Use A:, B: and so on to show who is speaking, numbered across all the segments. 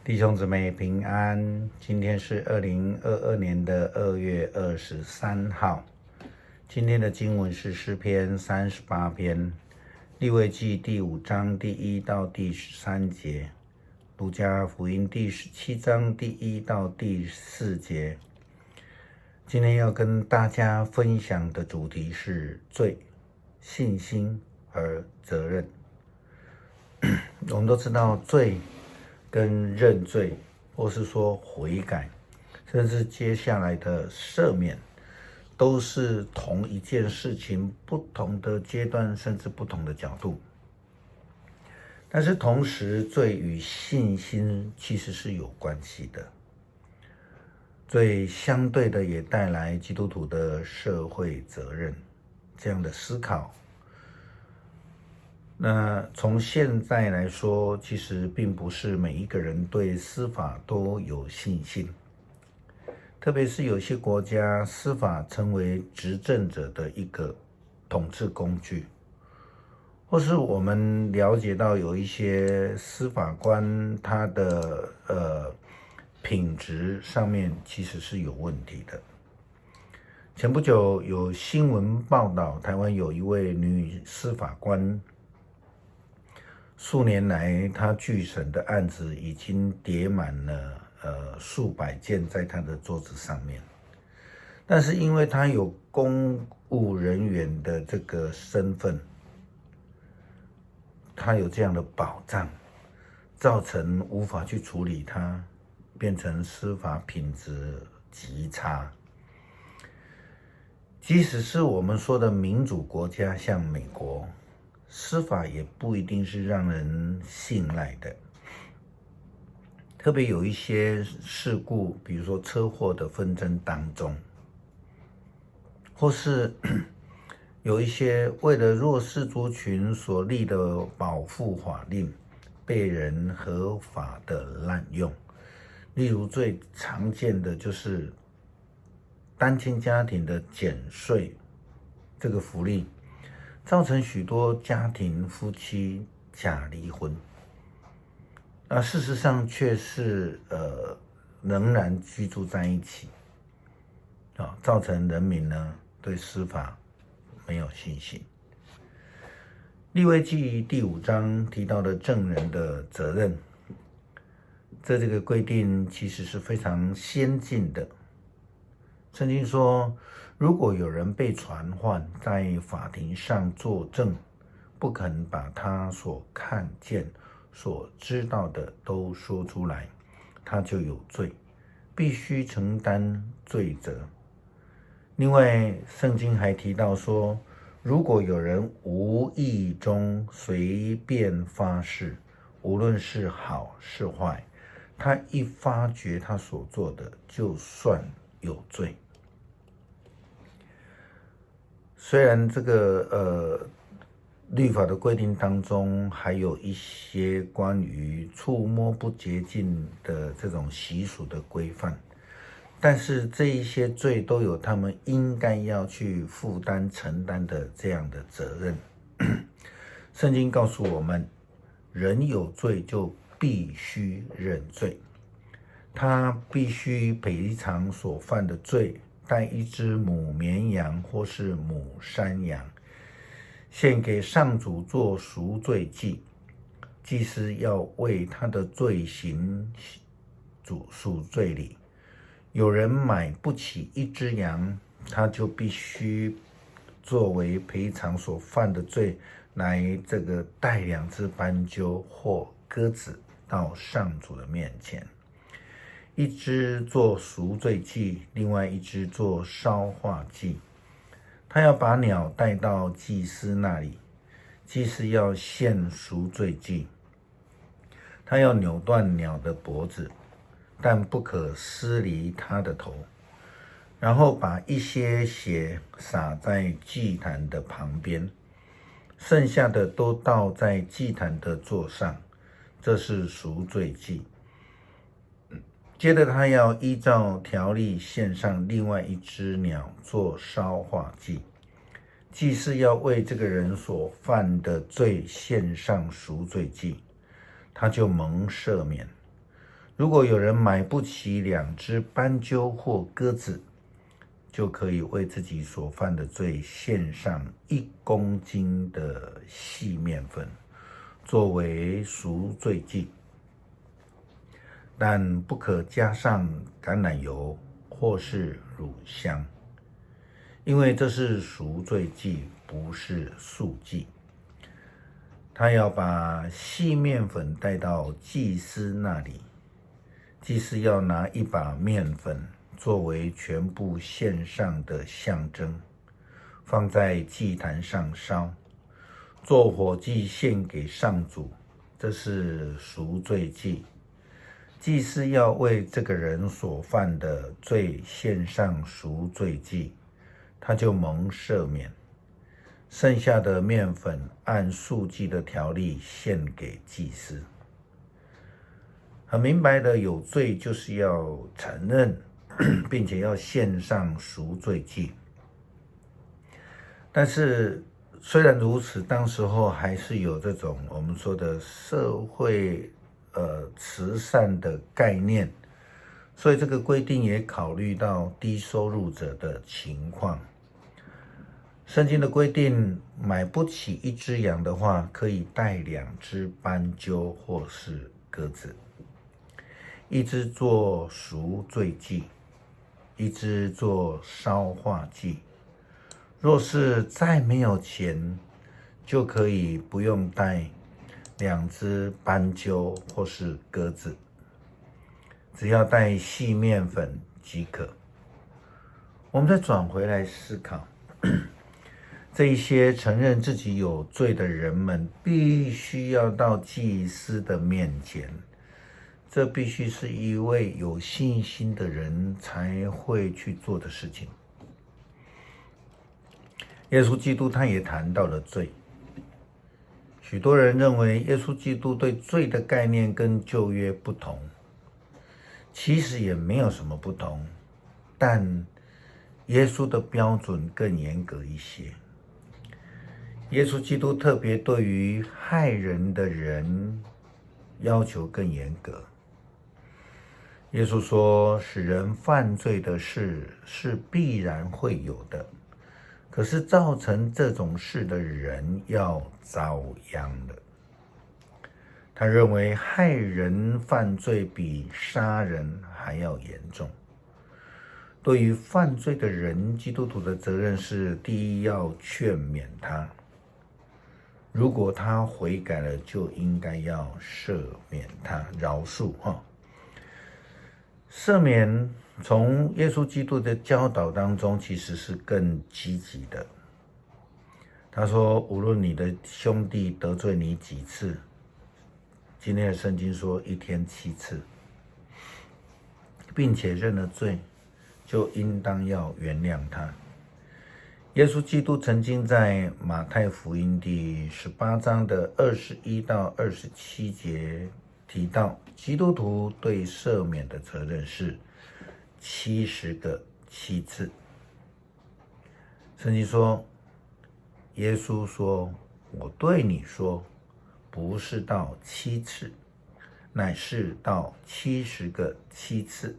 A: 弟兄姊妹平安，今天是2022年的2月23号。今天的经文是诗篇38篇，利未记第5章第1到第13节，路加福音第17章第1到第4节。今天要跟大家分享的主题是罪、信心和责任。我们都知道罪跟认罪，或是说悔改，甚至接下来的赦免，都是同一件事情不同的阶段，甚至不同的角度。但是同时，罪与信心其实是有关系的。罪相对的也带来基督徒的社会责任，这样的思考。那从现在来说，其实并不是每一个人对司法都有信心，特别是有些国家，司法成为执政者的一个统治工具，或是我们了解到有一些司法官他的品质上面其实是有问题的。前不久有新闻报道，台湾有一位女司法官，数年来她具审的案子已经叠满了数百件在她的桌子上面，但是因为她有公务人员的这个身份，她有这样的保障，造成无法去处理它，变成司法品质极差。即使是我们说的民主国家，像美国，司法也不一定是让人信赖的。特别有一些事故，比如说车祸的纷争当中，或是有一些为了弱势族群所立的保护法令，被人合法的滥用。例如最常见的就是单亲家庭的减税这个福利，造成许多家庭夫妻假离婚，事实上却是仍然居住在一起，造成人民呢对司法没有信心。利未记第5章提到的证人的责任，这个规定其实是非常先进的。圣经说，如果有人被传唤在法庭上作证，不肯把他所看见、所知道的都说出来，他就有罪，必须承担罪责。另外，圣经还提到说，如果有人无意中随便发誓，无论是好是坏，他一发觉他所做的，就算有罪。虽然这个律法的规定当中还有一些关于触摸不洁净的这种习俗的规范，但是这一些罪都有他们应该要去负担承担的这样的责任。圣经告诉我们，人有罪就必须认罪，他必须赔偿所犯的罪，带一只母绵羊或是母山羊，献给上主做赎罪祭。祭司要为他的罪行赎罪礼。有人买不起一只羊，他就必须作为赔偿所犯的罪，来带2只斑鸠或鸽子到上主的面前，一只做赎罪祭，另外一只做烧化祭。他要把鸟带到祭司那里，祭司要献赎罪祭。他要扭断鸟的脖子，但不可撕离他的头，然后把一些血洒在祭坛的旁边，剩下的都倒在祭坛的座上，这是赎罪祭。接着他要依照条例献上另外一只鸟做烧化祭。祭司要为这个人所犯的罪献上赎罪祭，他就蒙赦免。如果有人买不起2只斑鸠或鸽子，就可以为自己所犯的罪献上1公斤的细面粉，作为赎罪祭，但不可加上橄榄油或是乳香，因为这是赎罪祭，不是素祭。他要把细面粉带到祭司那里，祭司要拿1把面粉作为全部献上的象征，放在祭坛上烧，做火祭献给上主，这是赎罪祭。祭司要为这个人所犯的罪献上赎罪祭，他就蒙赦免。剩下的面粉按素祭的条例献给祭司。很明白的，有罪就是要承认，并且要献上赎罪祭。但是虽然如此，当时候还是有这种我们说的社会慈善的概念，所以这个规定也考虑到低收入者的情况。圣经的规定，买不起1只羊的话，可以带2只斑鸠或是鸽子，1只做赎罪祭，1只做烧化祭。若是再没有钱，就可以不用带2只斑鸠或是鸽子，只要带细面粉即可。我们再转回来思考，这一些承认自己有罪的人们，必须要到祭司的面前。这必须是一位有信心的人才会去做的事情。耶稣基督他也谈到了罪。许多人认为耶稣基督对罪的概念跟旧约不同，其实也没有什么不同，但耶稣的标准更严格一些。耶稣基督特别对于害人的人要求更严格。耶稣说，使人犯罪的事是必然会有的，可是造成这种事的人要遭殃的。他认为害人犯罪比杀人还要严重。对于犯罪的人，基督徒的责任是：第一，要劝勉他，如果他悔改了，就应该要赦免他，饶恕。赦免从耶稣基督的教导当中其实是更积极的。他说，无论你的兄弟得罪你几次，今天的圣经说1天7次，并且认了罪，就应当要原谅他。耶稣基督曾经在马太福音第18章的21到27节提到，基督徒对赦免的责任是70个7次。圣经说，耶稣说，我对你说，不是到7次，乃是到70个7次。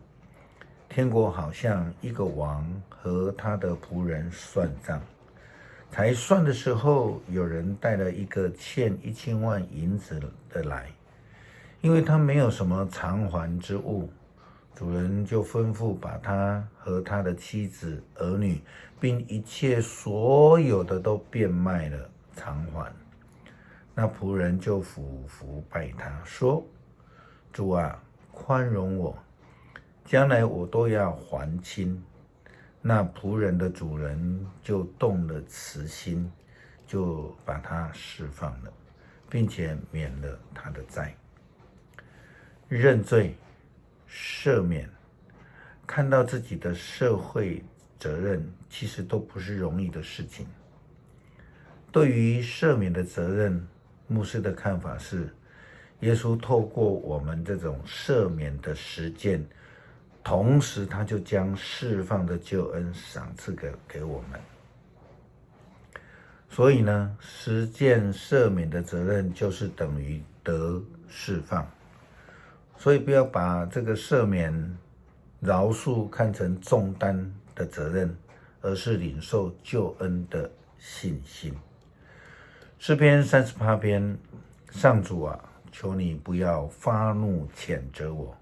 A: 天国好像一个王和他的仆人算账，才算的时候，有人带了一个欠1000万银子的来，因为他没有什么偿还之物，主人就吩咐把他和他的妻子、儿女，并一切所有的都变卖了偿还。那仆人就俯伏拜他，说：主啊，宽容我，将来我都要还清。那仆人的主人就动了慈心，就把他释放了，并且免了他的债。认罪、赦免，看到自己的社会责任，其实都不是容易的事情。对于赦免的责任，牧师的看法是，耶稣透过我们这种赦免的实践，同时他就将释放的救恩赏赐给我们。所以呢，实践赦免的责任就是等于得释放。所以不要把这个赦免、饶恕看成重担的责任，而是领受救恩的信心。诗篇38篇，上主啊，求你不要发怒谴责我，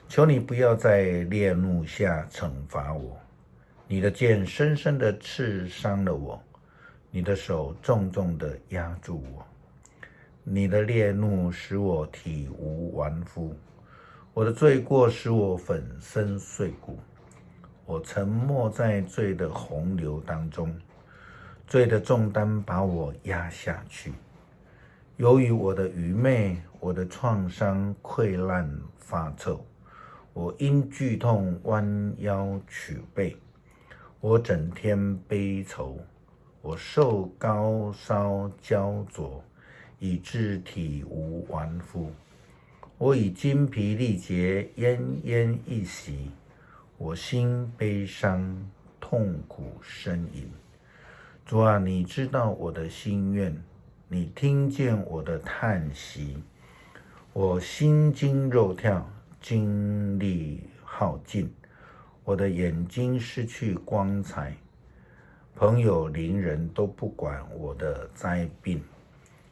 A: 求你不要在烈怒下惩罚我。你的剑深深地刺伤了我，你的手重重地压住我。你的烈怒使我体无完肤，我的罪过使我粉身碎骨。我沉没在罪的洪流当中，罪的重担把我压下去。由于我的愚昧，我的创伤溃烂发臭，我因剧痛弯腰曲背。我整天悲愁，我受高烧焦灼，以致体无完肤。我已精疲力竭，奄奄一息。我心悲伤，痛苦呻吟。主啊，你知道我的心愿，你听见我的叹息。我心惊肉跳，精力耗尽，我的眼睛失去光彩。朋友邻人都不管我的灾病，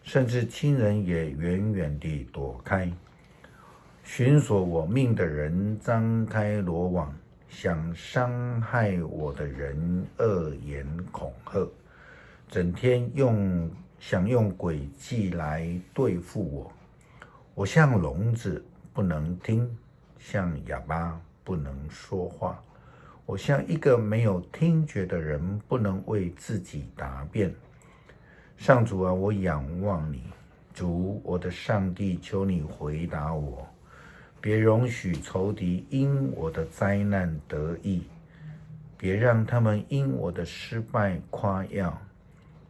A: 甚至亲人也远远地躲开。寻索我命的人张开罗网，想伤害我的人恶言恐吓，整天想用诡计来对付我。我像聋子不能听，像哑巴不能说话。我像一个没有听觉的人，不能为自己答辩。上主啊，我仰望你，主我的上帝，求你回答我。别容许仇敌因我的灾难得意，别让他们因我的失败夸耀。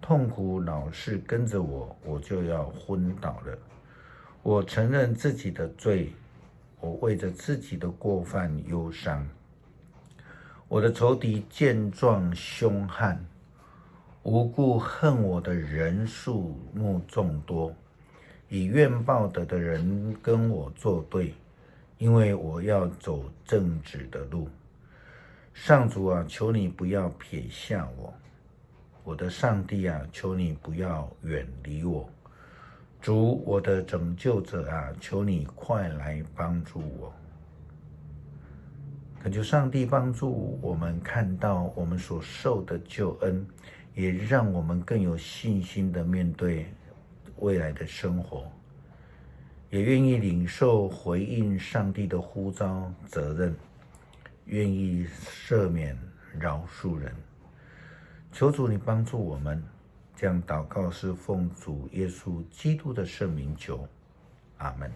A: 痛苦老是跟着我，我就要昏倒了。我承认自己的罪，我为着自己的过犯忧伤。我的仇敌健壮凶悍，无故恨我的人数目众多，以怨报德的人跟我作对，因为我要走正直的路。上主啊，求你不要撇下我。我的上帝啊，求你不要远离我。主，我的拯救者啊，求你快来帮助我。恳求上帝帮助我们看到我们所受的救恩，也让我们更有信心的面对未来的生活，也愿意领受回应上帝的呼召责任，愿意赦免饶恕人。求主你帮助我们，这样祷告是奉主耶稣基督的圣名求，阿们。